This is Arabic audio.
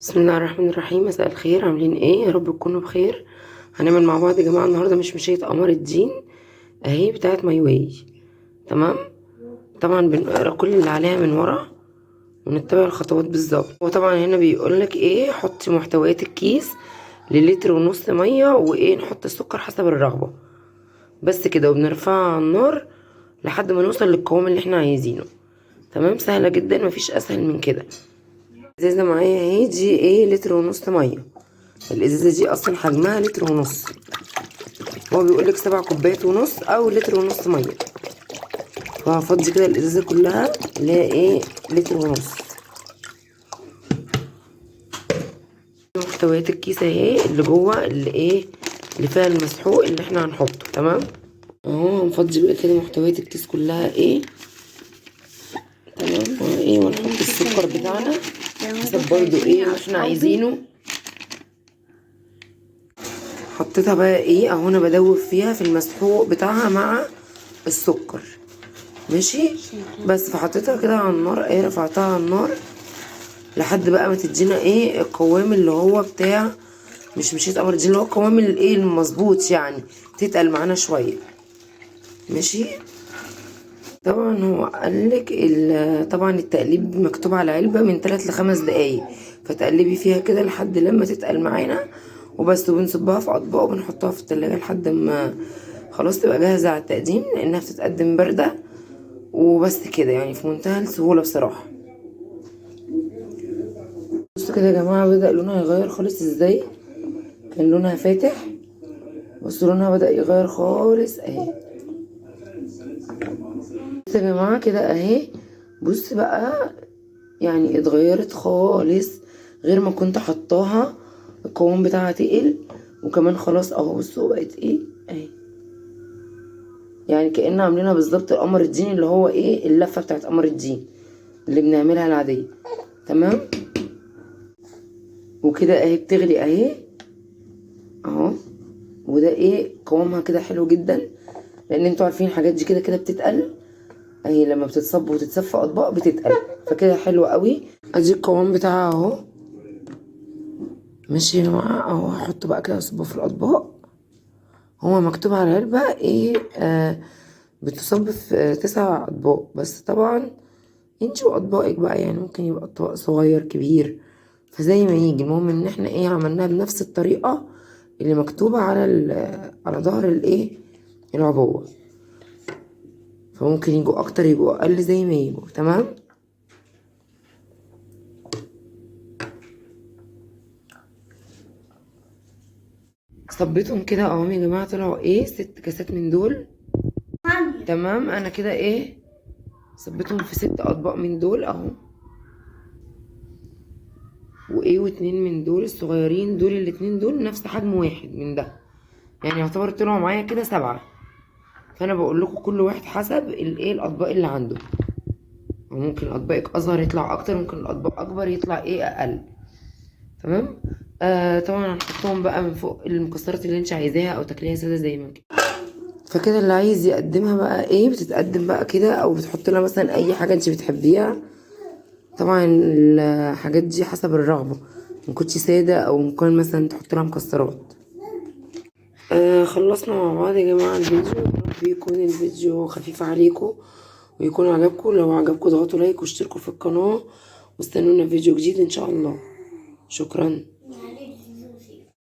بسم الله الرحمن الرحيم. مساء الخير، عاملين ايه؟ يا رب تكونوا بخير. هنعمل مع بعض يا جماعه النهارده مشمشيه قمر الدين اهي بتاعت ماي واي. تمام. طبعا بنقرا كل اللي عليها من ورا ونتبع الخطوات بالظبط. وطبعا هنا بيقولك ايه، حطي محتويات الكيس للتر ونص ميه، وايه نحط السكر حسب الرغبه. بس كده، وبنرفعها على النار لحد ما نوصل للقوام اللي احنا عايزينه. تمام، سهله جدا، مفيش اسهل من كده. الازازه معايا اهي دي ايه، لتر ونص ميه. الازازه دي اصلا حجمها لتر ونص، هو بيقولك 7 كوبايات ونص او لتر ونص ميه. فهفضي كده الازازه كلها اللي هي ايه، لتر ونص. محتويات الكيس اهي اللي جوه، اللي ايه، اللي فيها المسحوق اللي احنا هنحطه. تمام اهو، هنفضي بقى كده محتويات الكيس كلها ايه. تمام وايه، ونحط السكر بتاعنا حسب برضو ايه اللي احنا عايزينه. حطيتها بقى ايه اهو، انا بدوب فيها في المسحوق بتاعها مع السكر. ماشي، بس فحطيتها كده على النار، ايه رفعتها على النار لحد بقى ما تدينا ايه القوام اللي هو بتاع مشمشية قمر الدين، اللي هو القوام الايه المظبوط، يعني تتقل معانا شويه. ماشي. طبعا هو قالك طبعا التقليب مكتوب على علبه من 3 ل5 دقايق، فتقلبي فيها كده لحد لما تتقل معانا وبس. وبنصبها في اطباق وبنحطها في التلاجة لحد ما خلاص تبقى جاهزه على التقديم، لانها بتتقدم بارده. وبس كده، يعني في منتهى السهوله بصراحه. بصوا كده يا جماعه، بدأ لونها يغير خالص ازاي. كان لونها فاتح، بصوا لونها بدأ يغير خالص اهي. بصوا يا جماعه كده اهي، بص بقى يعني اتغيرت خالص غير ما كنت حطاها. القوام بتاعها تقل، وكمان خلاص اهو بصوا بقت ايه اهي، يعني كأن عاملينها بالظبط القمر الدين، اللي هو ايه اللفه بتاعت قمر الدين اللي بنعملها العاديه. تمام. وكده اهي بتغلي اهي اهو. وده ايه قوامها كده حلو جدا، لان انتوا عارفين الحاجات دي كده كده بتتقل اهي، لما بتتصب وتتصفى اطباق بتتقل، فكده حلو قوي. ادي القوام بتاعها اهو. ماشي يا جماعه اهو، هحط بقى كده اصبه في الاطباق. هو مكتوب على العلبه ايه، بتصب في 9 اطباق، بس طبعا انتي واطباقك بقى، يعني ممكن يبقى طبق صغير كبير، فزي ما يجي. المهم ان احنا ايه عملناها بنفس الطريقه اللي مكتوبه على ظهر الايه العبوه، فممكن يجوا اكتر يجوا اقل زي ما يجوا. تمام. صبيتهم كده اهو يا جماعه، طلعوا ايه 6 كاسات من دول. تمام، انا كده ايه صبيتهم في 6 اطباق من دول اهو، وايه و2 من دول الصغيرين دول، الاتنين دول نفس حجم واحد من ده، يعني يعتبر طلعوا معايا كده 7. فانا بقول لكم كل واحد حسب الايه الاطباق اللي عنده، وممكن اطباقك اصغر يطلع اكتر، ممكن الاطباق اكبر يطلع ايه اقل. تمام. طبعا هنحطهم بقى من فوق المكسرات اللي انت عايزاها، او تاكليها ساده زي ما كده. فكده اللي عايز يقدمها بقى ايه بتتقدم بقى كده، او بتحط لها مثلا اي حاجه انت بتحبيها. طبعا الحاجات دي حسب الرغبه، ممكن ساده او ممكن مثلا تحط لها مكسرات. خلصنا مع بعض يا جماعه الفيديو، بيكون الفيديو خفيف عليكم ويكون عجبكم. لو عجبكم اضغطوا لايك واشتركوا في القناه، واستنونا في فيديو جديد ان شاء الله. شكرا.